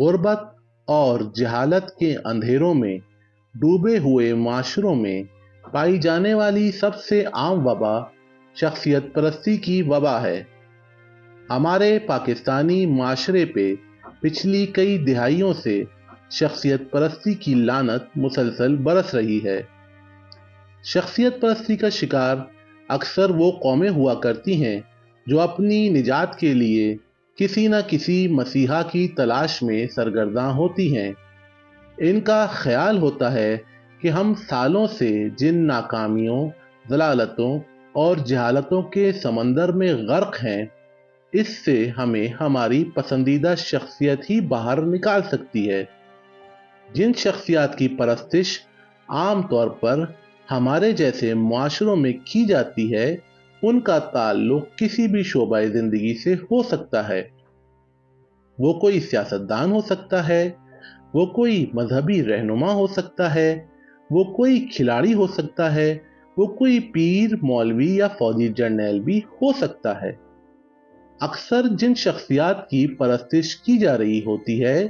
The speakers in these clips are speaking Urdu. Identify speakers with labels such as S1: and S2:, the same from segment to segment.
S1: غربت اور جہالت کے اندھیروں میں ڈوبے ہوئے معاشروں میں پائی جانے والی سب سے عام وبا شخصیت پرستی کی وبا ہے۔ ہمارے پاکستانی معاشرے پہ پچھلی کئی دہائیوں سے شخصیت پرستی کی لعنت مسلسل برس رہی ہے۔ شخصیت پرستی کا شکار اکثر وہ قومیں ہوا کرتی ہیں جو اپنی نجات کے لیے کسی نہ کسی مسیحا کی تلاش میں سرگرداں ہوتی ہیں۔ ان کا خیال ہوتا ہے کہ ہم سالوں سے جن ناکامیوں، ضلالتوں اور جہالتوں کے سمندر میں غرق ہیں، اس سے ہمیں ہماری پسندیدہ شخصیت ہی باہر نکال سکتی ہے۔ جن شخصیات کی پرستش عام طور پر ہمارے جیسے معاشروں میں کی جاتی ہے، ان کا تعلق کسی بھی شعبہ زندگی سے ہو سکتا ہے۔ وہ کوئی سیاستدان ہو سکتا ہے، وہ کوئی مذہبی رہنما ہو سکتا ہے، وہ کوئی کھلاڑی ہو سکتا ہے، وہ کوئی پیر، مولوی یا فوجی جرنیل بھی ہو سکتا ہے۔ اکثر جن شخصیات کی پرستش کی جا رہی ہوتی ہے،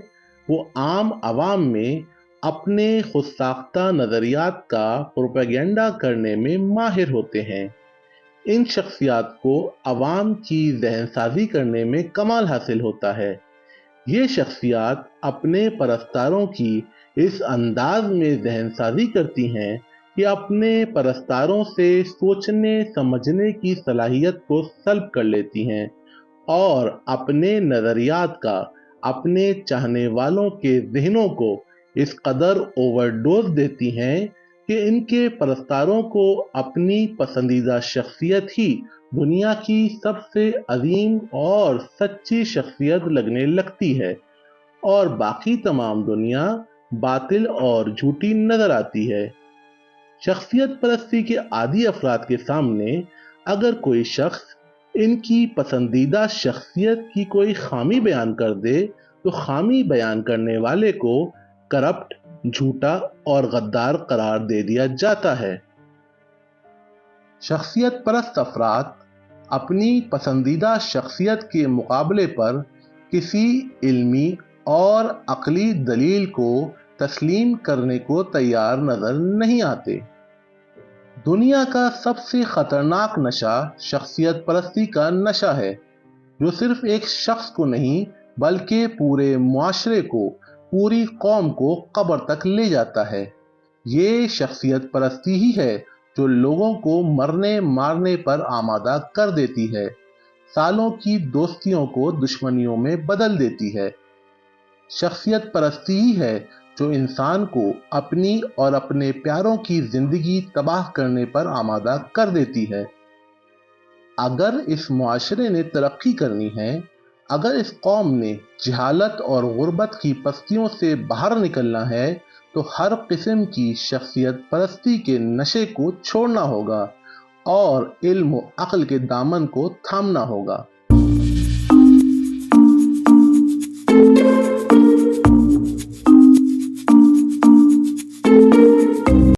S1: وہ عام عوام میں اپنے خود ساختہ نظریات کا پروپیگنڈا کرنے میں ماہر ہوتے ہیں۔ ان شخصیات کو عوام کی ذہن سازی کرنے میں کمال حاصل ہوتا ہے۔ یہ شخصیات اپنے پرستاروں کی اس انداز میں ذہن سازی کرتی ہیں کہ اپنے پرستاروں سے سوچنے سمجھنے کی صلاحیت کو سلب کر لیتی ہیں اور اپنے نظریات کا اپنے چاہنے والوں کے ذہنوں کو اس قدر اوور ڈوز دیتی ہیں کہ ان کے پرستاروں کو اپنی پسندیدہ شخصیت ہی دنیا کی سب سے عظیم اور سچی شخصیت لگنے لگتی ہے اور باقی تمام دنیا باطل اور جھوٹی نظر آتی ہے۔ شخصیت پرستی کے عادی افراد کے سامنے اگر کوئی شخص ان کی پسندیدہ شخصیت کی کوئی خامی بیان کر دے تو خامی بیان کرنے والے کو کرپٹ، جھوٹا اور غدار قرار دے دیا جاتا ہے۔ شخصیت پرست افراد اپنی پسندیدہ شخصیت کے مقابلے پر کسی علمی اور عقلی دلیل کو تسلیم کرنے کو تیار نظر نہیں آتے۔ دنیا کا سب سے خطرناک نشہ شخصیت پرستی کا نشہ ہے، جو صرف ایک شخص کو نہیں بلکہ پورے معاشرے کو، پوری قوم کو قبر تک لے جاتا ہے۔ یہ شخصیت پرستی ہی ہے جو لوگوں کو مرنے مارنے پر آمادہ کر دیتی ہے، سالوں کی دوستیوں کو دشمنیوں میں بدل دیتی ہے۔ شخصیت پرستی ہی ہے جو انسان کو اپنی اور اپنے پیاروں کی زندگی تباہ کرنے پر آمادہ کر دیتی ہے۔ اگر اس معاشرے نے ترقی کرنی ہے، اگر اس قوم نے جہالت اور غربت کی پستیوں سے باہر نکلنا ہے، تو ہر قسم کی شخصیت پرستی کے نشے کو چھوڑنا ہوگا اور علم و عقل کے دامن کو تھامنا ہوگا۔